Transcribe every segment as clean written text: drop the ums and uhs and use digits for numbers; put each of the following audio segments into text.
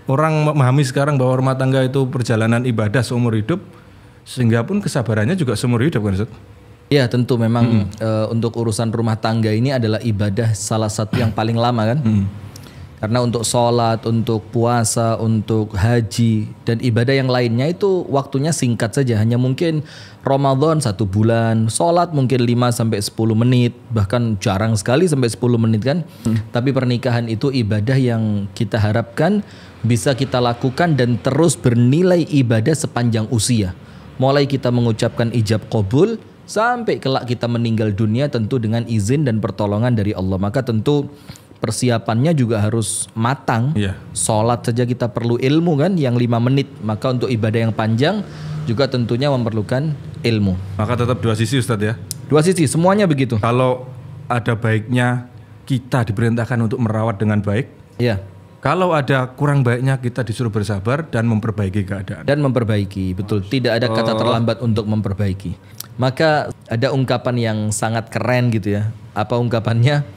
orang memahami sekarang bahwa rumah tangga itu perjalanan ibadah seumur hidup, sehingga pun kesabarannya juga seumur hidup kan Ustaz? Ya tentu memang untuk urusan rumah tangga ini adalah ibadah salah satu yang paling lama kan. Karena untuk sholat, untuk puasa, untuk haji dan ibadah yang lainnya itu waktunya singkat saja. Hanya mungkin Ramadan 1 bulan, sholat mungkin 5-10 menit, bahkan jarang sekali sampai 10 menit kan. Tapi pernikahan itu ibadah yang kita harapkan bisa kita lakukan dan terus bernilai ibadah sepanjang usia. Mulai kita mengucapkan ijab qabul sampai kelak kita meninggal dunia tentu dengan izin dan pertolongan dari Allah. Maka tentu persiapannya juga harus matang. Sholat saja kita perlu ilmu kan, yang 5 menit. Maka untuk ibadah yang panjang juga tentunya memerlukan ilmu. Maka tetap dua sisi Ustadz ya? Dua sisi, semuanya begitu. Kalau ada baiknya kita diperintahkan untuk merawat dengan baik. Iya. Kalau ada kurang baiknya kita disuruh bersabar dan memperbaiki keadaan. Dan memperbaiki, betul. Tidak ada kata terlambat untuk memperbaiki. Maka ada ungkapan yang sangat keren gitu ya. Apa ungkapannya?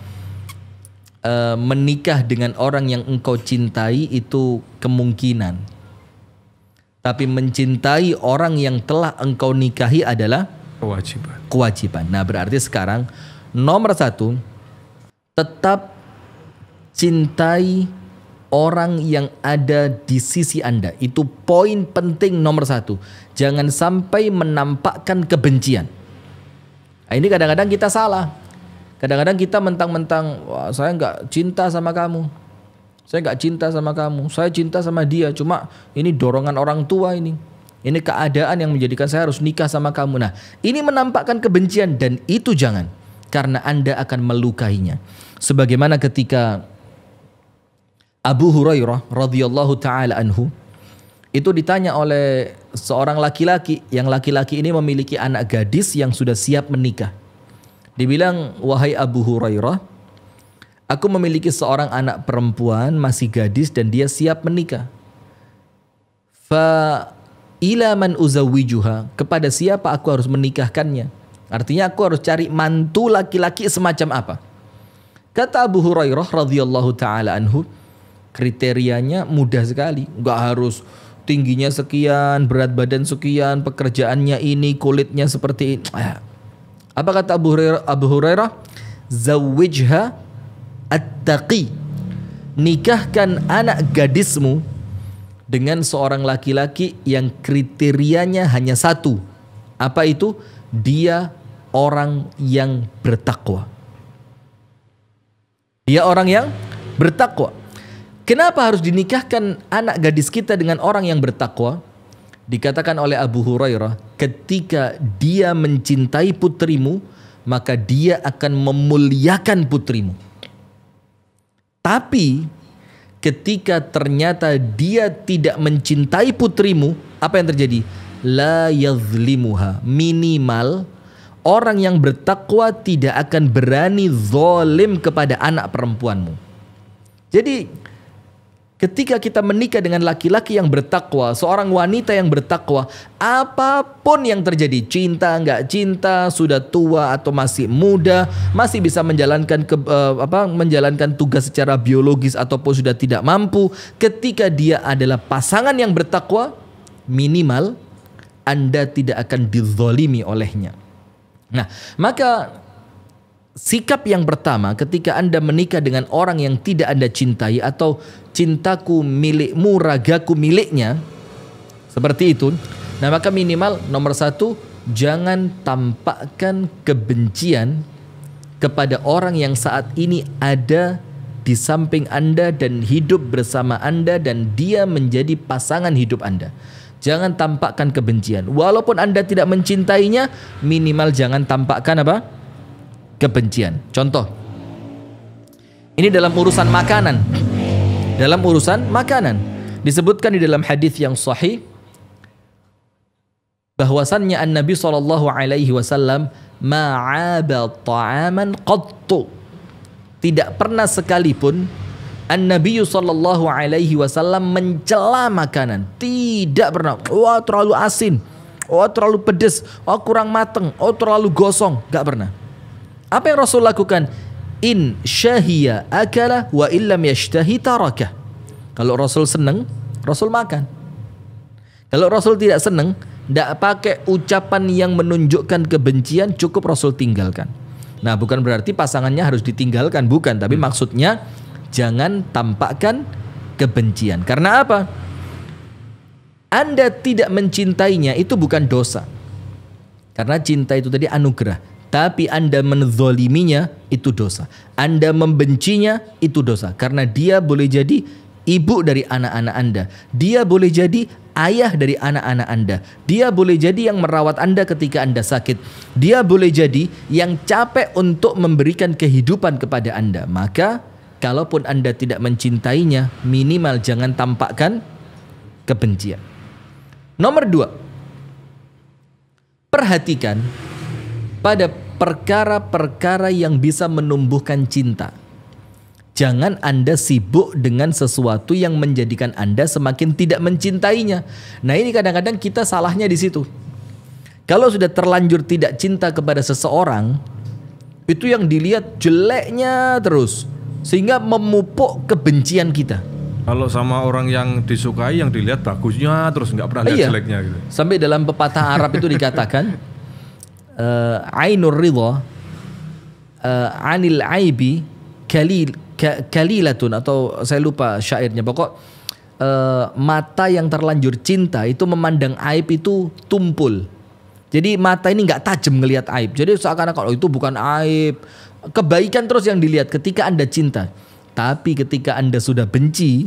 Menikah dengan orang yang engkau cintai itu kemungkinan, tapi mencintai orang yang telah engkau nikahi adalah kewajiban. Nah berarti sekarang nomor 1, tetap cintai orang yang ada di sisi Anda. Itu poin penting nomor 1. Jangan sampai menampakkan kebencian. Nah, ini kadang-kadang kita salah. Kadang-kadang kita mentang-mentang, wah saya nggak cinta sama kamu, saya nggak cinta sama kamu, saya cinta sama dia, cuma ini dorongan orang tua ini keadaan yang menjadikan saya harus nikah sama kamu. Nah ini menampakkan kebencian dan itu jangan, karena Anda akan melukainya. Sebagaimana ketika Abu Hurairah radhiyallahu taala anhu itu ditanya oleh seorang laki-laki, yang laki-laki ini memiliki anak gadis yang sudah siap menikah. Dibilang, wahai Abu Hurairah, aku memiliki seorang anak perempuan masih gadis dan dia siap menikah. Fa ila man uzawwijuha, kepada siapa aku harus menikahkannya? Artinya aku harus cari mantu laki-laki semacam apa? Kata Abu Hurairah radhiyallahu taala anhu, kriterianya mudah sekali, nggak harus tingginya sekian, berat badan sekian, pekerjaannya ini, kulitnya seperti ini. Apa kata Abu Hurairah? Zawwijha at-taqi. Nikahkan anak gadismu dengan seorang laki-laki yang kriterianya hanya 1. Apa itu? Dia orang yang bertakwa. Dia orang yang bertakwa. Kenapa harus dinikahkan anak gadis kita dengan orang yang bertakwa? Dikatakan oleh Abu Hurairah, ketika dia mencintai putrimu, maka dia akan memuliakan putrimu. Tapi ketika ternyata dia tidak mencintai putrimu, apa yang terjadi? La yazlimuha. Minimal orang yang bertakwa tidak akan berani zalim kepada anak perempuanmu. Jadi ketika kita menikah dengan laki-laki yang bertakwa, seorang wanita yang bertakwa, apapun yang terjadi, cinta, nggak cinta, sudah tua atau masih muda, masih bisa menjalankan menjalankan tugas secara biologis ataupun sudah tidak mampu, ketika dia adalah pasangan yang bertakwa, minimal Anda tidak akan dizalimi olehnya. Nah, maka sikap yang pertama ketika Anda menikah dengan orang yang tidak Anda cintai atau cintaku milikmu, ragaku miliknya, seperti itu. Nah maka minimal nomor 1, jangan tampakkan kebencian kepada orang yang saat ini ada di samping Anda dan hidup bersama Anda dan dia menjadi pasangan hidup Anda. Jangan tampakkan kebencian. Walaupun Anda tidak mencintainya, minimal jangan tampakkan apa? Kebencian. Contoh, ini dalam urusan makanan. Dalam urusan makanan disebutkan di dalam hadis yang sahih bahwasannya An-Nabi SAW ma'aba ta'aman qattu, tidak pernah sekalipun An-Nabi SAW mencela makanan, tidak pernah. Wah terlalu asin, oh terlalu pedas, oh kurang mateng, oh terlalu gosong, gak pernah. Apa yang Rasul lakukan? In syahiya akala wa illam yashtahi tarakah. Kalau Rasul senang, Rasul makan. Kalau Rasul tidak senang, tidak pakai ucapan yang menunjukkan kebencian, cukup Rasul tinggalkan. Nah, bukan berarti pasangannya harus ditinggalkan, bukan. Tapi maksudnya jangan tampakkan kebencian. Karena apa? Anda tidak mencintainya itu bukan dosa. Karena cinta itu tadi anugerah. Tapi Anda menzoliminya itu dosa. Anda membencinya itu dosa. Karena dia boleh jadi ibu dari anak-anak Anda. Dia boleh jadi ayah dari anak-anak Anda. Dia boleh jadi yang merawat Anda ketika Anda sakit. Dia boleh jadi yang capek untuk memberikan kehidupan kepada Anda. Maka kalaupun Anda tidak mencintainya, minimal jangan tampakkan kebencian. Nomor 2, perhatikan pada perkara-perkara yang bisa menumbuhkan cinta. Jangan Anda sibuk dengan sesuatu yang menjadikan Anda semakin tidak mencintainya. Nah, ini kadang-kadang kita salahnya di situ. Kalau sudah terlanjur tidak cinta kepada seseorang, itu yang dilihat jeleknya terus, sehingga memupuk kebencian kita. Kalau sama orang yang disukai, yang dilihat bagusnya terus, nggak pernah lihat jeleknya gitu. Sampai dalam pepatah Arab itu dikatakan ainur ridha anil aibi kalilatun, atau saya lupa syairnya. Pokok mata yang terlanjur cinta itu memandang aib itu tumpul. Jadi mata ini nggak tajam ngelihat aib. Jadi seakan-akan itu bukan aib, kebaikan terus yang dilihat ketika Anda cinta. Tapi ketika Anda sudah benci,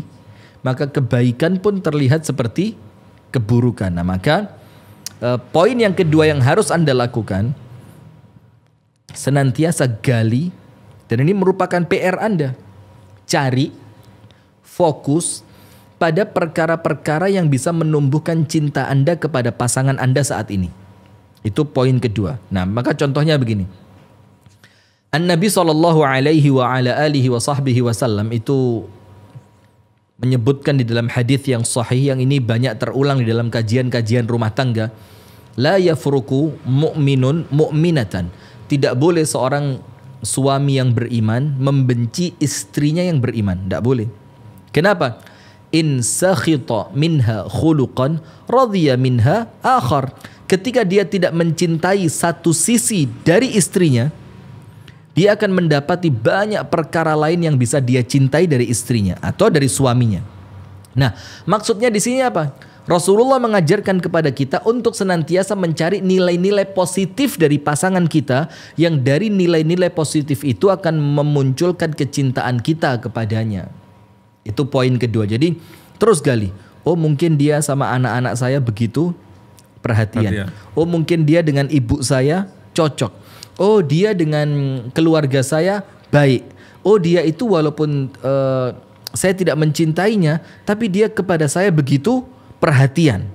maka kebaikan pun terlihat seperti keburukan. Nah, maka poin yang kedua yang harus Anda lakukan, senantiasa gali, dan ini merupakan PR Anda. Cari, fokus pada perkara-perkara yang bisa menumbuhkan cinta Anda kepada pasangan Anda saat ini. Itu poin kedua. Nah, maka contohnya begini. An-Nabi sallallahu alaihi wa ala alihi wa sahbihi wasallam itu menyebutkan di dalam hadis yang sahih, yang ini banyak terulang di dalam kajian-kajian rumah tangga. La yafruku mu'minun mu'minatan. Tidak boleh seorang suami yang beriman membenci istrinya yang beriman. Tidak boleh. Kenapa? In sakhita minha khuluqan radhiya minha akhar. Ketika dia tidak mencintai satu sisi dari istrinya, dia akan mendapati banyak perkara lain yang bisa dia cintai dari istrinya atau dari suaminya. Nah, maksudnya di sini apa? Rasulullah mengajarkan kepada kita untuk senantiasa mencari nilai-nilai positif dari pasangan kita, yang dari nilai-nilai positif itu akan memunculkan kecintaan kita kepadanya. Itu poin kedua. Jadi terus gali. Oh, mungkin dia sama anak-anak saya begitu perhatian. Oh, mungkin dia dengan ibu saya cocok. Oh, dia dengan keluarga saya baik. Oh, dia itu walaupun saya tidak mencintainya, tapi dia kepada saya begitu perhatian.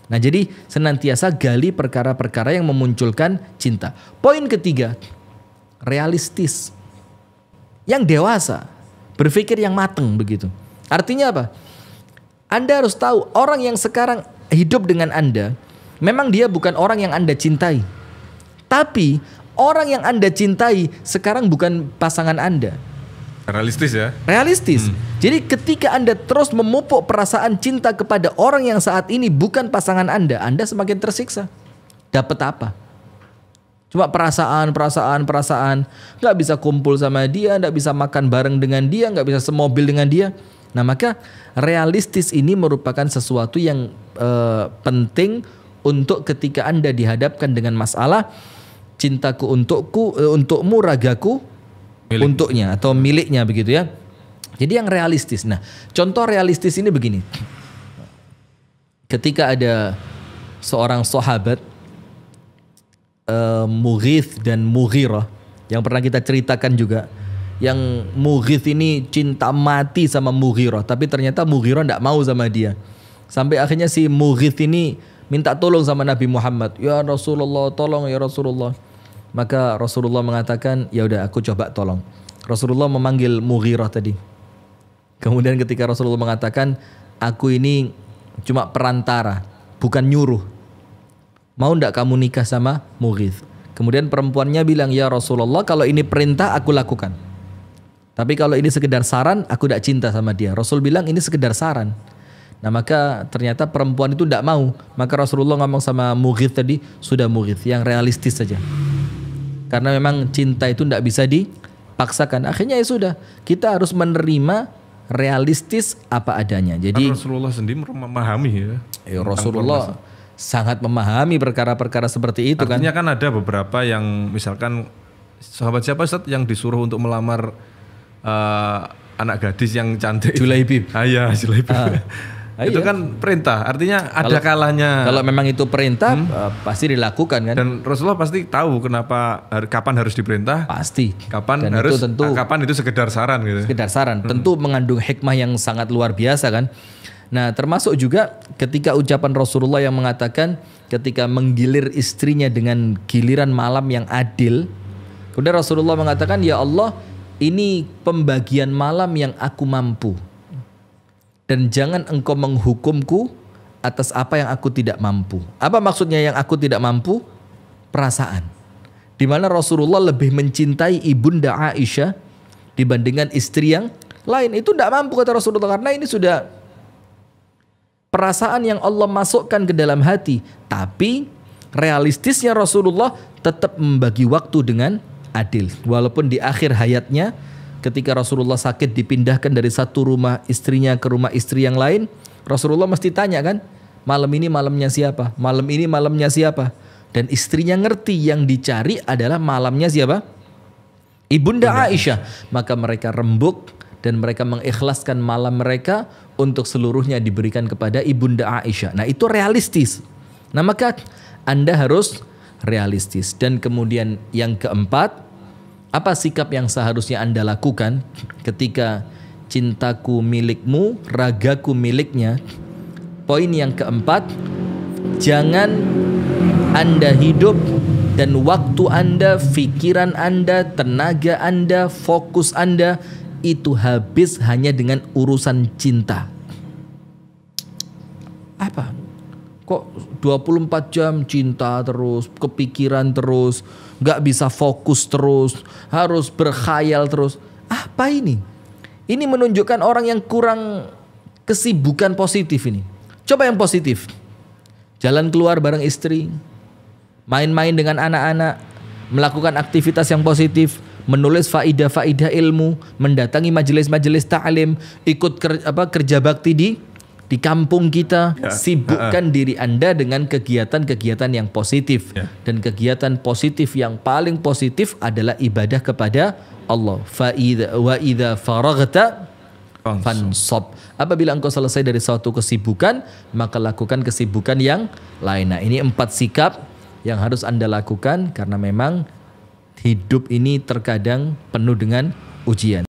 Nah, jadi senantiasa gali perkara-perkara yang memunculkan cinta. Poin ketiga, realistis. Yang dewasa, berpikir yang matang begitu. Artinya apa? Anda harus tahu orang yang sekarang hidup dengan Anda, memang dia bukan orang yang Anda cintai. Tapi orang yang Anda cintai sekarang bukan pasangan Anda. Realistis ya? Realistis. Jadi ketika Anda terus memupuk perasaan cinta kepada orang yang saat ini bukan pasangan Anda semakin tersiksa. Dapat apa? Cuma perasaan. Nggak bisa kumpul sama dia, nggak bisa makan bareng dengan dia, nggak bisa semobil dengan dia. Nah, maka realistis ini merupakan sesuatu yang penting untuk ketika Anda dihadapkan dengan masalah cintaku untukmu, ragaku untuknya atau miliknya begitu ya. Jadi yang realistis. Nah, contoh realistis ini begini. Ketika ada seorang sahabat Mughith dan Mughirah yang pernah kita ceritakan juga, yang Mughith ini cinta mati sama Mughirah, tapi ternyata Mughirah tidak mau sama dia. Sampai akhirnya si Mughith ini minta tolong sama Nabi Muhammad. Ya Rasulullah, tolong ya Rasulullah. Maka Rasulullah mengatakan, ya udah aku coba tolong. Rasulullah memanggil Mughirah tadi. Kemudian ketika Rasulullah mengatakan, aku ini cuma perantara, bukan nyuruh. Mau ndak kamu nikah sama Mughith? Kemudian perempuannya bilang, ya Rasulullah, kalau ini perintah aku lakukan. Tapi kalau ini sekedar saran, aku tidak cinta sama dia. Rasul bilang ini sekedar saran. Nah maka ternyata perempuan itu tidak mau. Maka Rasulullah ngomong sama Mughith tadi, sudah Mughith, yang realistis saja. Karena memang cinta itu tidak bisa dipaksakan. Akhirnya ya sudah, kita harus menerima realistis apa adanya. Jadi Rasulullah sendiri memahami ya. Rasulullah sangat memahami perkara-perkara seperti itu. Artinya kan ada beberapa yang misalkan sahabat siapa Ustaz yang disuruh untuk melamar anak gadis yang cantik. Julaibib. Iya, Julaibib. Itu kan perintah, artinya ada kalanya. Kalau memang itu perintah pasti dilakukan kan. Dan Rasulullah pasti tahu kapan harus diperintah. Pasti. Kapan Dan harus, itu tentu, kapan itu sekedar saran gitu. Sekedar saran, tentu mengandung hikmah yang sangat luar biasa kan. Nah termasuk juga ketika ucapan Rasulullah yang mengatakan ketika menggilir istrinya dengan giliran malam yang adil. Kemudian Rasulullah mengatakan, ya Allah, ini pembagian malam yang aku mampu. Dan jangan engkau menghukumku atas apa yang aku tidak mampu. Apa maksudnya yang aku tidak mampu? Perasaan. Di mana Rasulullah lebih mencintai ibunda Aisyah dibandingkan istri yang lain. Itu tidak mampu kata Rasulullah, karena ini sudah perasaan yang Allah masukkan ke dalam hati. Tapi realistisnya Rasulullah tetap membagi waktu dengan adil. Walaupun di akhir hayatnya ketika Rasulullah sakit dipindahkan dari satu rumah istrinya ke rumah istri yang lain, Rasulullah mesti tanya kan, malam ini malamnya siapa? Malam ini malamnya siapa? Dan istrinya ngerti yang dicari adalah malamnya siapa? Ibunda Aisyah. Maka mereka rembuk dan mereka mengikhlaskan malam mereka untuk seluruhnya diberikan kepada ibunda Aisyah. Nah itu realistis. Nah maka Anda harus realistis. Dan kemudian yang keempat, apa sikap yang seharusnya Anda lakukan ketika cintaku milikmu, ragaku miliknya? Poin yang keempat, jangan Anda hidup dan waktu Anda, pikiran Anda, tenaga Anda, fokus Anda itu habis hanya dengan urusan cinta. Apa? Kok 24 jam cinta terus, kepikiran terus, gak bisa fokus terus, harus berkhayal terus. Apa ini? Ini menunjukkan orang yang kurang kesibukan positif ini. Coba yang positif. Jalan keluar bareng istri, main-main dengan anak-anak, melakukan aktivitas yang positif, menulis faidah-faidah ilmu, mendatangi majelis-majelis ta'lim, ikut kerja bakti di kampung kita. Sibukkan diri Anda dengan kegiatan-kegiatan yang positif. Dan kegiatan positif yang paling positif adalah ibadah kepada Allah. Wa idza faraghta fansab. Apabila engkau selesai dari suatu kesibukan, maka lakukan kesibukan yang lain. Nah, ini 4 sikap yang harus Anda lakukan karena memang hidup ini terkadang penuh dengan ujian.